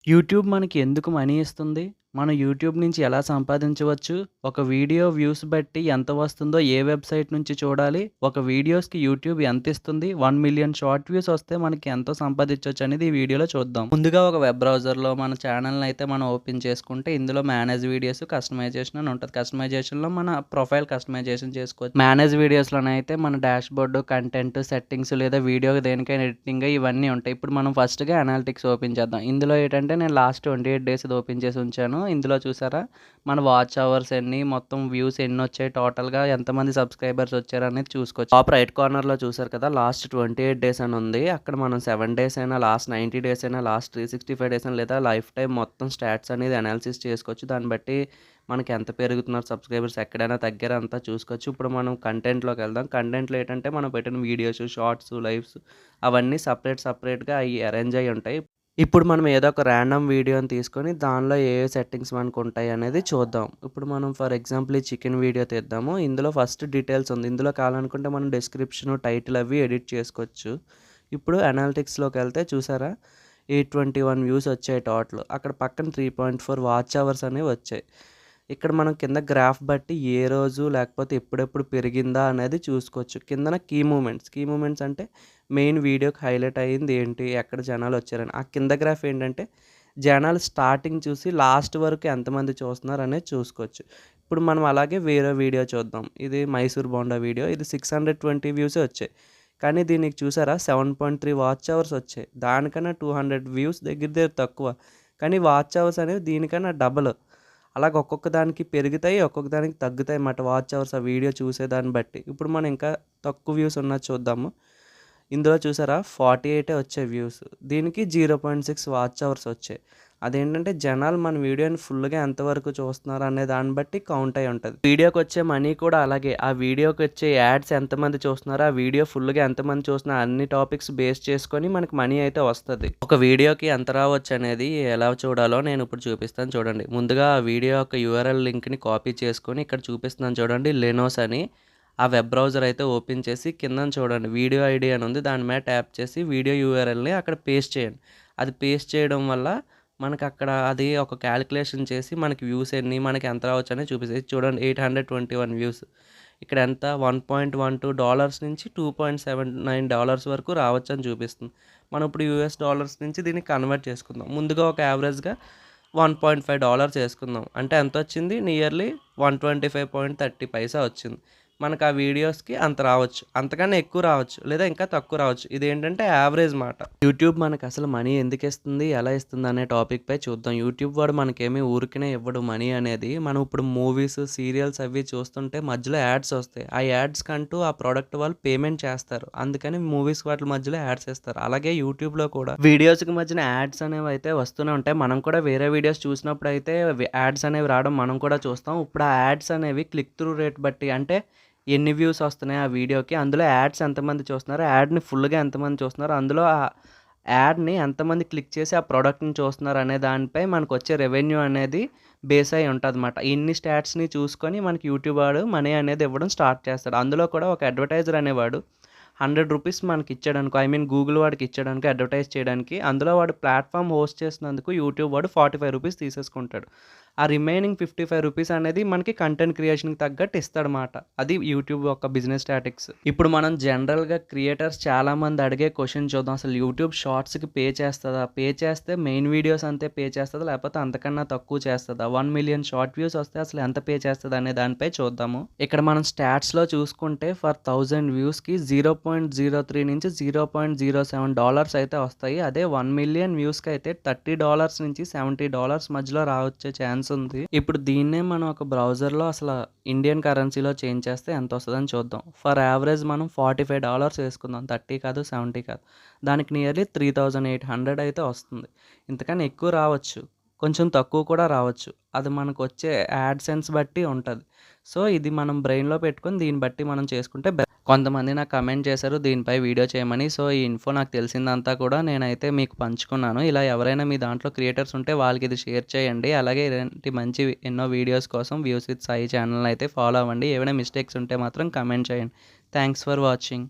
YouTube మనకి ఎందుకు money ఇస్తుంది? మనం యూట్యూబ్ నుంచి ఎలా సంపాదించవచ్చు? ఒక వీడియో వ్యూస్ బట్టి ఎంత వస్తుందో ఏ వెబ్‌సైట్ నుంచి చూడాలి? ఒక వీడియోస్‌కి యూట్యూబ్ ఎంతిస్తుంది? 1,000,000 షార్ట్ వ్యూస్ వస్తే మనకి ఎంతో సంపాదించొచ్చు అనేది ఈ వీడియోలో చూద్దాం. ముందుగా ఒక వెబ్ బ్రౌజర్‌లో మన ఛానెల్‌ని అయితే మనం ఓపెన్ చేసుకుంటే ఇందులో మేనేజ్ వీడియోస్, కస్టమైజేషన్ అని ఉంటది. కస్టమైజేషన్‌లో మన ప్రొఫైల్ కస్టమైజేషన్ చేసుకోవచ్చు. మేనేజ్ వీడియోస్‌లోనైతే మన డాష్‌బోర్డ్, కంటెంట్, సెట్టింగ్స్ లేదా వీడియో దేనికైనా ఎడిటింగ్ ఇవన్నీ ఉంటాయి. ఇప్పుడు మనం ఫస్ట్‌గా అనాలిటిక్స్ ఓపెన్ చేద్దాం. ఇందులో ఏంటంటే నేను లాస్ట్ 28 డేస్‌ది ఓపెన్ చేసి ఉంచాను. ఇందులో చూసారా మన వాచ్ అవర్స్ ఎన్ని, మొత్తం వ్యూస్ ఎన్నొచ్చాయి, టోటల్‌గా ఎంతమంది సబ్స్క్రైబర్స్ వచ్చారనేది చూసుకోవచ్చు. టాప్ రైట్ కార్నర్‌లో చూసారు కదా! లాస్ట్ 28 డేస్ అని ఉంది. అక్కడ మనం 7 డేస్ అయినా, లాస్ట్ 90 డేస్ అయినా, లాస్ట్ 365 డేస్ అయినా లేదా లైఫ్ టైమ్ మొత్తం స్టాట్స్ అనేది అనాలిసిస్ చేసుకోవచ్చు. దాన్ని బట్టి మనకి ఎంత పెరుగుతున్నారు సబ్స్క్రైబర్స్, ఎక్కడైనా తగ్గారా అంతా చూసుకోవచ్చు. ఇప్పుడు మనం కంటెంట్‌లోకి వెళ్దాం. కంటెంట్‌లో ఏంటంటే మనం పెట్టిన వీడియోస్, షార్ట్స్, లైవ్స్ అవన్నీ సెపరేట్‌గా అయి అరేంజ్ అయ్యి ఉంటాయి. ఇప్పుడు మనం ఏదో ఒక ర్యాండమ్ వీడియోని తీసుకొని దానిలో ఏ ఏ సెట్టింగ్స్ మనకుంటాయి అనేది చూద్దాం. ఇప్పుడు మనం ఫర్ ఎగ్జాంపుల్ ఈ చికెన్ వీడియో తీద్దాము. ఇందులో ఫస్ట్ డీటెయిల్స్ ఉంది. ఇందులో కావాలనుకుంటే మనం డిస్క్రిప్షన్, టైటిల్ అవి ఎడిట్ చేసుకోవచ్చు. ఇప్పుడు అనాలిటిక్స్‌లోకి వెళ్తే చూసారా 821 వ్యూస్ వచ్చాయి టోటల్. అక్కడ పక్కన 3.4 వాచ్ అవర్స్ అనేవి వచ్చాయి. ఇక్కడ మనం కింద గ్రాఫ్ బట్టి ఏ రోజు లేకపోతే ఎప్పుడెప్పుడు పెరిగిందా అనేది చూసుకోవచ్చు. కిందన కీ మూమెంట్స్ అంటే మెయిన్ వీడియోకి హైలైట్ అయ్యింది ఏంటి, ఎక్కడ జనాలు వచ్చారని. ఆ కింద గ్రాఫ్ ఏంటంటే జనాలు స్టార్టింగ్ చూసి లాస్ట్ వరకు ఎంతమంది చూస్తున్నారు అనేది చూసుకోవచ్చు. ఇప్పుడు మనం అలాగే వేరే వీడియో చూద్దాం. ఇది మైసూర్ బోండా వీడియో. ఇది 620 వ్యూసే వచ్చాయి. కానీ దీనికి చూసారా 7.3 వాచ్ అవర్స్ వచ్చాయి. దానికన్నా 200 వ్యూస్ దగ్గర దగ్గర తక్కువ. కానీ వాచ్ అవర్స్ అనేవి దీనికన్నా డబల్. అలాగ ఒక్కొక్క దానికి పెరుగుతాయి, ఒక్కొక్క దానికి తగ్గుతాయి అన్నమాట వాచ్ అవర్స్ ఆ వీడియో చూసేదాన్ని బట్టి. ఇప్పుడు మనం ఇంకా తక్కువ వ్యూస్ ఉన్నది చూద్దాము. ఇందులో చూసారా 48 వచ్చాయి వ్యూస్. దీనికి 0.6 వాచ్ అవర్స్ వచ్చాయి. అదేంటంటే జనాలు మన వీడియోని ఫుల్‌గా ఎంతవరకు చూస్తున్నారు అనే దాన్ని బట్టి కౌంట్ అయ్యి ఉంటది. వీడియోకి వచ్చే మనీ కూడా అలాగే. ఆ వీడియోకి వచ్చే యాడ్స్ ఎంతమంది చూస్తున్నారో, ఆ వీడియో ఫుల్‌గా ఎంతమంది చూస్తున్నారు అన్ని టాపిక్స్ బేస్ చేసుకొని మనకి మనీ అయితే వస్తది. ఒక వీడియోకి ఎంత రావచ్చు అనేది ఎలా చూడాలో నేను ఇప్పుడు చూపిస్తాను చూడండి. ముందుగా ఆ వీడియో యొక్క యూఆర్ఎల్ లింక్‌ని కాపీ చేసుకొని ఇక్కడ చూపిస్తున్నాను చూడండి లెనోస్ అని. ఆ వెబ్ బ్రౌజర్ అయితే ఓపెన్ చేసి కిందన చూడండి వీడియో ఐడి అని ఉంది. దాని మీద ట్యాప్ చేసి వీడియో యూఆర్ఎల్‌ని అక్కడ పేస్ట్ చేయండి. అది పేస్ట్ చేయడం వల్ల మనకు అక్కడ అది ఒక క్యాలిక్యులేషన్ చేసి మనకి వ్యూస్ ఎన్ని, మనకి ఎంత రావచ్చు అనేది చూపిస్తది. చూడండి 821 వ్యూస్. ఇక్కడ ఎంత $1.12 నుంచి $2.79 వరకు రావచ్చని చూపిస్తుంది. మనం ఇప్పుడు యూఎస్ డాలర్స్ నుంచి దీన్ని కన్వర్ట్ చేసుకుందాం. ముందుగా ఒక యావరేజ్‌గా $1.5 చేసుకుందాం. అంటే ఎంతొచ్చింది? నియర్లీ 125.30 పైసా వచ్చింది. మనకు ఆ వీడియోస్‌కి అంత రావచ్చు. అంతకన్నా ఎక్కువ రావచ్చు. లేదా ఇంకా తక్కువ రావచ్చు. ఇదేంటంటే యావరేజ్ మాట. యూట్యూబ్ మనకు అసలు మనీ ఎందుకిస్తుంది? ఎలా ఇస్తుంది? అనే టాపిక్‌పై చూద్దాం. యూట్యూబ్ వాడు మనకేమి ఊరికనే ఇవ్వడు మనీ అనేది. మనం ఇప్పుడు మూవీస్, సీరియల్స్ అవి చూస్తుంటే మధ్యలో యాడ్స్ వస్తాయి. ఆ యాడ్స్‌కంటూ ఆ ప్రొడక్ట్ వాళ్ళు పేమెంట్ చేస్తారు. అందుకని మూవీస్ వాటి మధ్యలో యాడ్స్ ఇస్తారు. అలాగే యూట్యూబ్‌లో కూడా వీడియోస్‌కి మధ్యన యాడ్స్ అనేవైతే వస్తూనే ఉంటాయి. మనం కూడా వేరే వీడియోస్ చూసినప్పుడైతే యాడ్స్ అనేవి రావడం మనం కూడా చూస్తాం. ఇప్పుడు ఆ యాడ్స్ అనేవి క్లిక్ త్రూ రేట్ బట్టి అంటే ఎన్ని వ్యూస్ వస్తున్నాయి ఆ వీడియోకి, అందులో యాడ్స్ ఎంతమంది చూస్తున్నారు, యాడ్‌ని ఫుల్‌గా ఎంతమంది చూస్తున్నారు, అందులో ఆ యాడ్‌ని ఎంతమంది క్లిక్ చేసి ఆ ప్రొడక్ట్‌ని చూస్తున్నారు అనే దానిపై మనకొచ్చే రెవెన్యూ అనేది బేస్ అయి ఉంటదన్నమాట. ఇన్ని స్టాట్స్‌ని చూసుకొని మనకి యూట్యూబ్ వాడు మనీ అనేది ఇవ్వడం స్టార్ట్ చేస్తాడు. అందులో కూడా ఒక అడ్వర్టైజర్ అనేవాడు ₹100 మనకిచ్చాడనుకో, ఐ మీన్ గూగుల్ వాడికి ఇచ్చాడనుకో అడ్వర్టైజ్ చేయడానికి, అందులో వాడు ప్లాట్‌ఫామ్ హోస్ట్ చేసినందుకు యూట్యూబ్ వాడు ₹45 తీసేసుకుంటాడు. ఆ రిమైనింగ్ ₹55 అనేది మనకి కంటెంట్ క్రియేషన్‌కి తగ్గట్టు ఇస్తాడనమాట. అది యూట్యూబ్ యొక్క బిజినెస్ స్టాటిక్స్. ఇప్పుడు మనం జనరల్‌గా క్రియేటర్స్ చాలామంది అడిగే క్వెషన్ చూద్దాం. అసలు యూట్యూబ్ షార్ట్స్‌కి పే చేస్తదా? పే చేస్తే మెయిన్ వీడియోస్ అంతే పే చేస్తదా? లేకపోతే అంతకన్నా తక్కువ చేస్తదా? 1,000,000 షార్ట్ వ్యూస్ వస్తే అసలు ఎంత పే చేస్తది అనే దానిపై చూద్దాము. ఇక్కడ మనం స్టాట్స్‌లో చూసుకుంటే ఫర్ 1000 వ్యూస్‌కి 0.03 నుంచి $0.07 అయితే వస్తాయి. అదే 1,000,000 వ్యూస్‌కి అయితే $30 నుంచి $70 మధ్యలో రావచ్చే ఛాన్స్ ఉంది. ఇప్పుడు దీన్నే మనం ఒక బ్రౌజర్‌లో అసల ఇండియన్ కరెన్సీలో చేంజ్ చేస్తే ఎంతొస్తదని చూద్దాం. ఫర్ యావరేజ్ మనం $45 వేసుకుందాం. 30 కాదు, 70 కాదు. దానికి నియర్లీ 3,800 అయితే వస్తుంది. ఇంతకన్నా ఎక్కువ రావచ్చు. కొంచెం తక్కువ కూడా రావచ్చు. అది మనకొచ్చే యాడ్‌సెన్స్ బట్టి ఉంటది. సో, ఇది మనం బ్రెయిన్‌లో పెట్టుకొని దీన్ని బట్టి మనం చేసుకుంటే కొంతమంది నాకు కమెంట్ చేశారు దీనిపై వీడియో చేయమని. సో, ఈ ఇన్ఫో నాకు తెలిసిందంతా కూడా నేనైతే మీకు పంచుకున్నాను. ఇలా ఎవరైనా మీ దాంట్లో క్రియేటర్స్ ఉంటే వాళ్ళకి ఇది షేర్ చేయండి. అలాగే ఇలాంటి మంచి ఎన్నో వీడియోస్ కోసం వ్యూస్ విత్ సాయి ఛానల్‌ని అయితే ఫాలో అవ్వండి. ఏవైనా మిస్టేక్స్ ఉంటే మాత్రం కమెంట్ చేయండి. Thanks for watching.